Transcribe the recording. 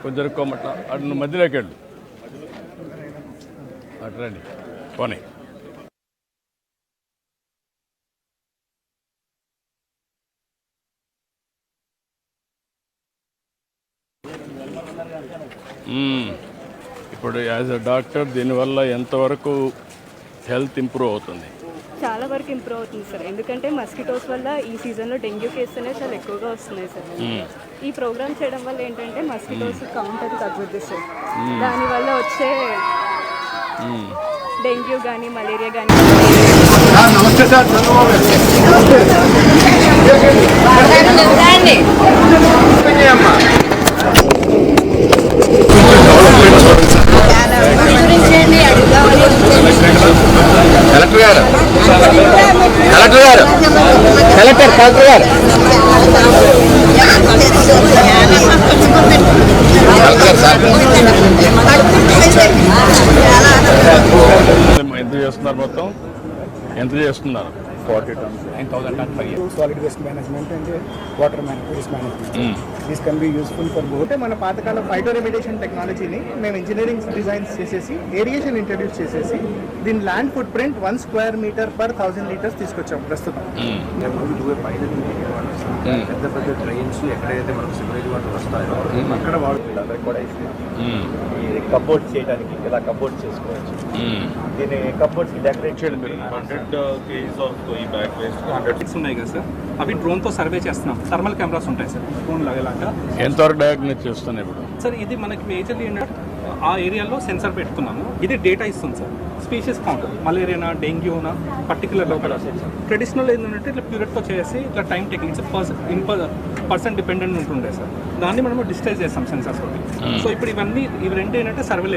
కొంచెం ఇరుక్కోమట్ల అటు నువ్వు మధ్యలోకి వెళ్ళు అటు రండి పోనీ ఇప్పుడు యాజ్ అ డాక్టర్ దీనివల్ల ఎంతవరకు హెల్త్ ఇంప్రూవ్ అవుతుంది? చాలా వరకు ఇంప్రూవ్ అవుతుంది సార్. ఎందుకంటే మస్కిటోస్ వల్ల ఈ సీజన్లో డెంగ్యూ కేసులు అనేవి చాలా ఎక్కువగా వస్తున్నాయి సార్. ఈ ప్రోగ్రామ్ చేయడం వల్ల ఏంటంటే మస్కిటోస్ కౌంట్ అది తగ్గుద్ది సార్. దానివల్ల వచ్చే డెంగ్యూ కానీ మలేరియా కానీ నమస్తే సార్. కలెక్టర్ గారు ఎంత చేస్తున్నారు? మొత్తం ఎంత చేస్తున్నారు? 40 tons, 9,000 tons per year. Solid waste management and water waste management. This can be useful for both. మన పాతకాల ఫైటో రెమిడియేషన్ టెక్నాలజీని మేము ఇంజనీరింగ్ డిజైన్స్ చేసేసి ఏరియేషన్ ఇంట్రడ్యూస్ చేసేసి దీని land foot print 1 square meter per 1000 liters తీసుకొచ్చాం ప్రస్తుతం. పెద్ద పెద్ద ట్రైన్స్ ఎక్కడైతే మనకు సివరేజ్ వాటర్ వస్తాయో అక్కడ వాడుతుంది కూడా ఈ కబోర్డ్స్ చేయడానికి ఇలా కబోర్డ్స్ చేసుకోవచ్చు. దీన్ని కబోర్డ్స్ డెకరేట్ చేయడం 100 kgs ఆఫ్ ఈ బ్యాక్ వేస్ట్ 100 ఉన్నాయి కదా సార్, అవి డ్రోన్తో సర్వే చేస్తున్నాం. థర్మల్ కెమెరాస్ ఉంటాయి సార్ డ్రోన్ లాగా. ఎంతవరకు డయాగ్నోస్ చేస్తున్నాయి ఇప్పుడు? సార్ ఇది మనకి మేజర్లీ ఏంటంటే ఆ ఏరియాలో సెన్సర్ పెట్టుకున్నాము. ఇది డేటా ఇస్తుంది సార్. స్పీషీస్ కౌంట్, మలేరియానా డెంగ్యూనా పర్టికులర్ లోకల్. ట్రెడిషనల్ ఏంటంటే ఇట్లా ప్యూరిట్తో చేసి ఇట్లా టైం టేకింగ్ పర్సన్ డిపెండెంట్ ఉంటుండే సార్. దాన్ని మనము డిజిటైజ్ చేస్తాం సెన్సర్స్ తోటి. సో ఇప్పుడు ఇవి రెండు ఏంటంటే సర్వేలెన్స్.